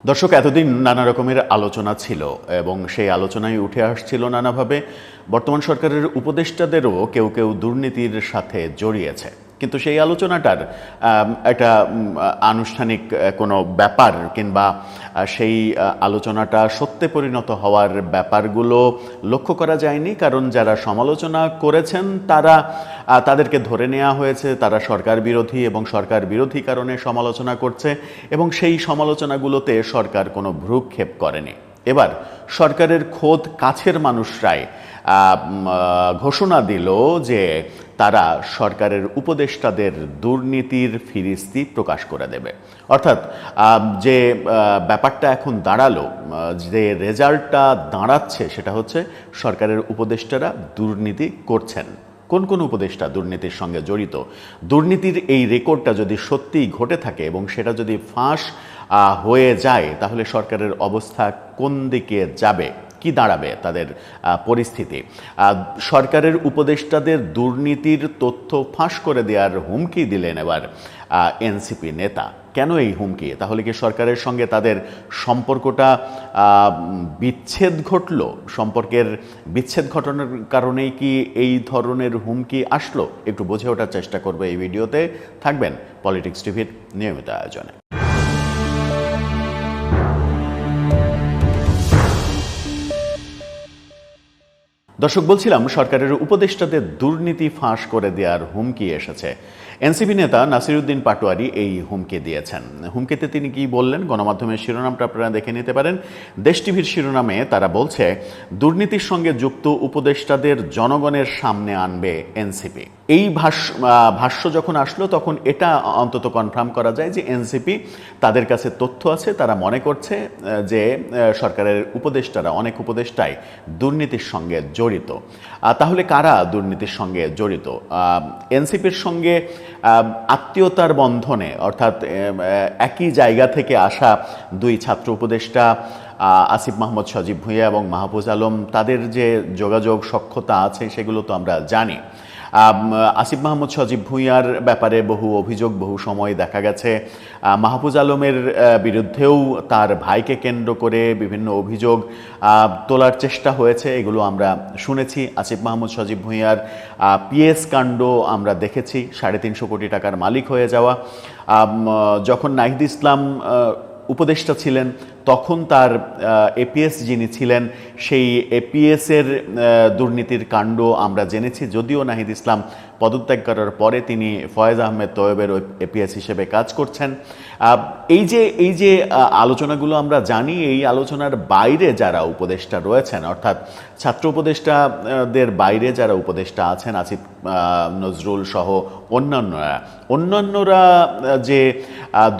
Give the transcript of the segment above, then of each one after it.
দর্শক, এতদিন নানা রকমের আলোচনা ছিল এবং সেই আলোচনায় উঠে আসছিল নানাভাবে বর্তমান সরকারের উপদেষ্টাদেরও কেউ কেউ দুর্নীতির সাথে জড়িয়েছে। কিন্তু সেই আলোচনাটার একটা আনুষ্ঠানিক কোনো ব্যাপার কিংবা সেই আলোচনাটা সত্যে পরিণত হওয়ার ব্যাপারগুলো লক্ষ্য করা যায়নি, কারণ যারা সমালোচনা করেছেন তাদেরকে ধরে নেওয়া হয়েছে তারা সরকার বিরোধী এবং সরকার বিরোধী কারণে সমালোচনা করছে এবং সেই সমালোচনাগুলোতে সরকার কোনো ভ্রুক্ষেপ করেনি। এবার সরকারের খোদ কাছের মানুষরাই ঘোষণা দিল যে তারা সরকারের উপদেষ্টাদের দুর্নীতির ফিরিস্তি প্রকাশ করে দেবে। অর্থাৎ যে ব্যাপারটা এখন দাঁড়ালো, যে রেজাল্টটা দাঁড়াচ্ছে সেটা হচ্ছে সরকারের উপদেষ্টারা দুর্নীতি করছেন। কোন কোন উপদেষ্টা দুর্নীতির সঙ্গে জড়িত, দুর্নীতির এই রেকর্ডটা যদি সত্যিই ঘটে থাকে এবং সেটা যদি ফাঁস হয়ে যায়, তাহলে সরকারের অবস্থা কোন দিকে যাবে, কি দাঁড়াবে তাদের পরিস্থিতি। সরকারের উপদেষ্টাদের দুর্নীতির তথ্য ফাঁস করে দেওয়ার হুমকি দিলেন এবার এনসিপি নেতা। কেন এই হুমকি? তাহলে কি সরকারের সঙ্গে তাদের সম্পর্কটা বিচ্ছেদ ঘটল? সম্পর্কের বিচ্ছেদ ঘটনার কারণেই কি এই ধরনের হুমকি আসলো? একটু বুঝে ওঠার চেষ্টা করবে এই ভিডিওতে। থাকবেন পলিটিক্স টিভির নিয়মিত আয়োজনে। দর্শক, বলছিলাম সরকারের উপদেষ্টাদের দুর্নীতি ফাঁস করে দেওয়ার হুমকি এসেছে। এনসিপি নেতা নাসিরউদ্দিন পাটোয়ারি এই হুমকি দিয়েছেন। হুমকিতে তিনি কি বললেন, গণমাধ্যমের শিরোনামটা আপনারা দেখে নিতে পারেন। দেশ টিভির শিরোনামে তারা বলছে, দুর্নীতির সঙ্গে যুক্ত উপদেষ্টাদের জনগণের সামনে আনবে এনসিপি। এই ভাষ্য যখন আসলো তখন এটা অন্তত কনফার্ম করা যায় যে এনসিপি তাদের কাছে তথ্য আছে, তারা মনে করছে যে সরকারের উপদেষ্টারা, অনেক উপদেষ্টাই দুর্নীতির সঙ্গে জড়িত। তাহলে কারা দুর্নীতির সঙ্গে জড়িত? এনসিপির সঙ্গে আত্মীয়তার বন্ধনে, অর্থাৎ একই জায়গা থেকে আসা দুই ছাত্র উপদেষ্টা আসিফ মাহমুদ সজীব ভুঁইয়া এবং মাহফুজ আলম, তাদের যে যোগাযোগ সখ্যতা আছে সেগুলো তো আমরা জানি। আসিফ মাহমুদ সজীব ভুঁইয়ার ব্যাপারে বহু অভিযোগ বহু সময় দেখা গেছে। মাহফুজ আলমের বিরুদ্ধেও তার ভাইকে কেন্দ্র করে বিভিন্ন অভিযোগ তোলার চেষ্টা হয়েছে, এগুলো আমরা শুনেছি। আসিফ মাহমুদ সজীব ভুঁইয়ার পিএস কাণ্ড আমরা দেখেছি, 350 কোটি টাকার মালিক হয়ে যাওয়া। যখন নাহিদ ইসলাম উপদেষ্টা ছিলেন তখন তার এপিএস যিনি ছিলেন সেই এপিএসের দুর্নীতির কাণ্ড আমরা জেনেছি, যদিও নাহিদ ইসলাম পদত্যাগ করার পরে তিনি ফয়েজ আহমেদ তয়েবের এপিএস হিসেবে কাজ করছেন। এই যে আলোচনাগুলো আমরা জানি, এই আলোচনার বাইরে যারা উপদেষ্টা রয়েছেন, অর্থাৎ ছাত্র উপদেষ্টাদের বাইরে যারা উপদেষ্টা আছেন, আসিফ নজরুল সহ অন্যান্যরা যে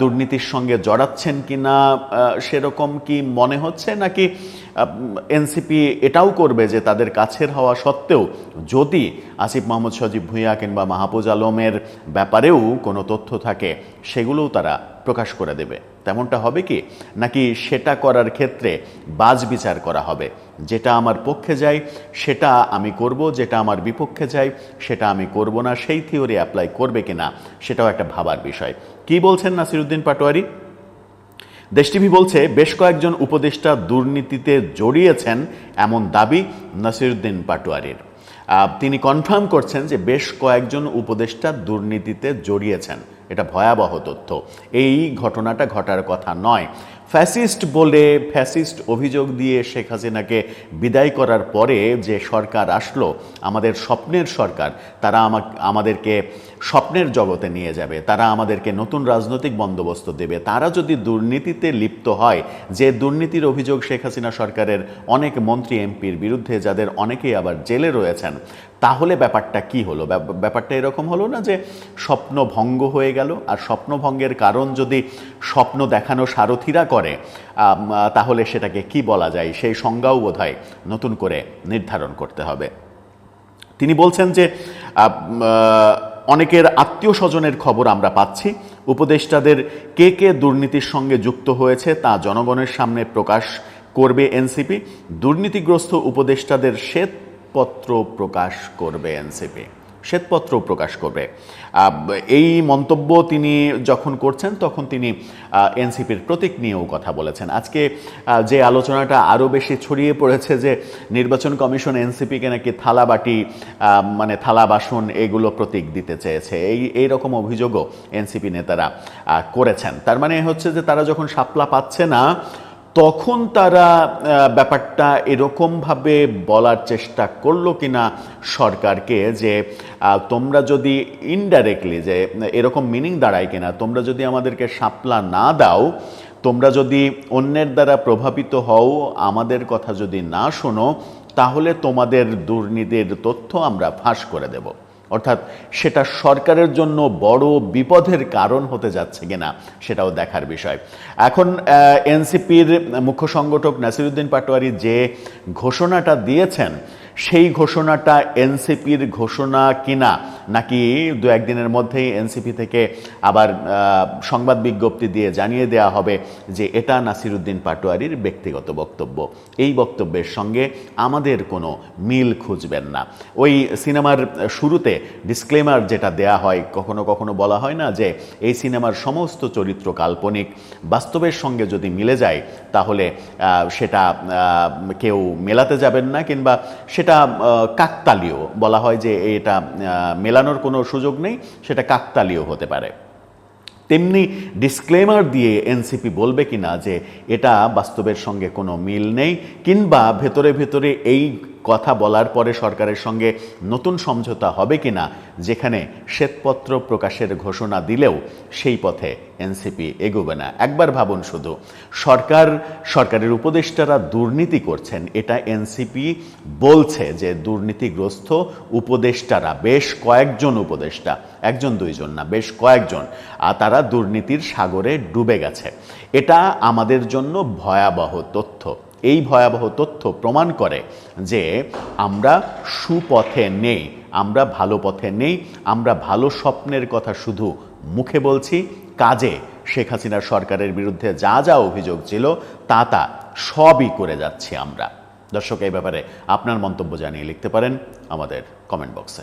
দুর্নীতির সঙ্গে জড়াচ্ছেন কিনা সেরকম কি মনে হচ্ছে, নাকি এনসিপি এটাও করবে যে তাদের কাছের হওয়া সত্ত্বেও যদি আসিফ মাহমুদ সজীব ভুঁইয়া কিংবা মাহফুজ আলমের ব্যাপারেও কোনো তথ্য থাকে সেগুলোও তারা প্রকাশ করে দেবে? তেমনটা হবে কি, নাকি সেটা করার ক্ষেত্রে বাজ বিচার করা হবে? যেটা আমার পক্ষে যায় সেটা আমি করব, যেটা আমার বিপক্ষে যায় সেটা আমি করব না, সেই থিওরি অ্যাপ্লাই করবে কিনা সেটাও একটা ভাবার বিষয়। কি বলছেন নাসিরউদ্দিন পাটোয়ারি? দেশ টিভি বলছে, বেশ কয়েকজন উপদেষ্টা দুর্নীতিতে জড়িয়েছেন এমন দাবি নাসিরউদ্দিন পাটোয়ারির। তিনি কনফার্ম করছেন যে বেশ কয়েকজন উপদেষ্টা দুর্নীতিতে জড়িয়েছেন। এটা ভয়াবহ তথ্য। এই ঘটনাটা ঘটার কথা নয়। ফ্যাসিস্ট বলে ফ্যাসিস্ট অভিযোগ দিয়ে শেখ হাসিনাকে বিদায় করার পরে যে সরকার আসলো, আমাদের স্বপ্নের সরকার, তারা আমাদেরকে স্বপ্নের জগতে নিয়ে যাবে, তারা আমাদেরকে নতুন রাজনৈতিক বন্দোবস্ত দেবে। তারা যদি দুর্নীতিতে লিপ্ত হয়, যে দুর্নীতির অভিযোগ শেখ হাসিনা সরকারের অনেক মন্ত্রী এমপির বিরুদ্ধে, যাদের অনেকেই আবার জেলে রয়েছেন, তাহলে ব্যাপারটা কি হলো? ব্যাপারটা এরকম হলো না যে স্বপ্ন ভঙ্গ হয়ে গেল? আর স্বপ্ন ভঙ্গের কারণ যদি স্বপ্ন দেখানো সারথীরা করে, তাহলে সেটাকে কি বলা যায় সেই সংজ্ঞাও বোধহয় নতুন করে নির্ধারণ করতে হবে। তিনি বলছেন যে অনেকের আত্মীয় স্বজনের খবর আমরা পাচ্ছি, উপদেষ্টাদের কে কে দুর্নীতির সঙ্গে যুক্ত হয়েছে তা জনগণের সামনে প্রকাশ করবে এনসিপি। দুর্নীতিগ্রস্ত উপদেষ্টাদের শ্বেতপত্র প্রকাশ করবে এনসিপি। শ্বেতপত্র প্রকাশ করবে। এই মন্তব্য তিনি যখন করছেন তখন তিনি এনসিপির প্রতীক নিয়েও কথা বলেছেন। আজকে যে আলোচনাটা আরও বেশি ছড়িয়ে পড়েছে যে নির্বাচন কমিশন এনসিপিকে নাকি থালাবাটি মানে থালা বাসন এগুলো প্রতীক দিতে চেয়েছে, এই রকম অভিযোগও এনসিপি নেতারা করেছেন। তার মানে হচ্ছে যে তারা যখন শাপলা পাচ্ছে না তখন তারা ব্যাপারটা এরকমভাবে বলার চেষ্টা করলো কিনা সরকারকে যে তোমরা যদি ইনডাইরেক্টলি, যে এরকম মিনিং দাঁড়ায় কিনা, তোমরা যদি আমাদেরকে শাপলা না দাও, তোমরা যদি অন্যের দ্বারা প্রভাবিত হও, আমাদের কথা যদি না শোনো, তাহলে তোমাদের দুর্নীতির তথ্য আমরা ফাঁস করে দেব। অর্থাৎ সেটা সরকারের জন্য বড় বিপদের কারণ হতে যাচ্ছে কিনা সেটাও দেখার বিষয়। এখন এনসিপির মুখ্য সংগঠক নাসিরুদ্দিন পাটোয়ারি যে ঘোষণাটা দিয়েছেন সেই ঘোষণাটা এনসিপির ঘোষণা কিনা, নাকি দু একদিনের মধ্যেই এনসিপি থেকে আবার সংবাদ বিজ্ঞপ্তি দিয়ে জানিয়ে দেওয়া হবে যে এটা নাসিরুদ্দিন পাটোয়ারির ব্যক্তিগত বক্তব্য, এই বক্তব্যের সঙ্গে আমাদের কোনো মিল খুঁজবেন না। ওই সিনেমার শুরুতে ডিসক্লেমার যেটা দেয়া হয়, কখনো কখনো বলা হয় না যে এই সিনেমার সমস্ত চরিত্র কাল্পনিক, বাস্তবের সঙ্গে যদি মিলে যায় তাহলে সেটা কেউ মেলাতে যাবেন না, কিংবা সেটা কাকতালীয় বলা হয় যে এটা মেলানোর কোনো সুযোগ নেই, সেটা কাকতালীয় হতে পারে। তেমনি ডিসক্লেমার দিয়ে এনসিপি বলবে কিনা যে এটা বাস্তবের সঙ্গে কোনো মিল নেই, কিংবা ভেতরে ভেতরে এই কথা বলার পরে সরকারের সঙ্গে নতুন সমঝোতা হবে কিনা যেখানে শ্বেতপত্র প্রকাশের ঘোষণা দিলেও সেই পথে এনসিপি এগোবে না। একবার ভাবুন, শুধু সরকারের উপদেষ্টারা দুর্নীতি করছেন, এটা এনসিপি বলছে যে দুর্নীতিগ্রস্ত উপদেষ্টারা, বেশ কয়েকজন উপদেষ্টা, একজন দুইজন না, বেশ কয়েকজন, তারা দুর্নীতির সাগরে ডুবে গেছে। এটা আমাদের জন্য ভয়াবহ তথ্য। এই ভয়াবহ তথ্য প্রমাণ করে যে আমরা সুপথে নেই, আমরা ভালো পথে নেই। আমরা ভালো স্বপ্নের কথা শুধু মুখে বলছি, কাজে শেখ হাসিনার সরকারের বিরুদ্ধে যা যা অভিযোগ ছিল তা সবই করে যাচ্ছি আমরা। দর্শক, এই ব্যাপারে আপনার মন্তব্য জানিয়ে লিখতে পারেন আমাদের কমেন্ট বক্সে।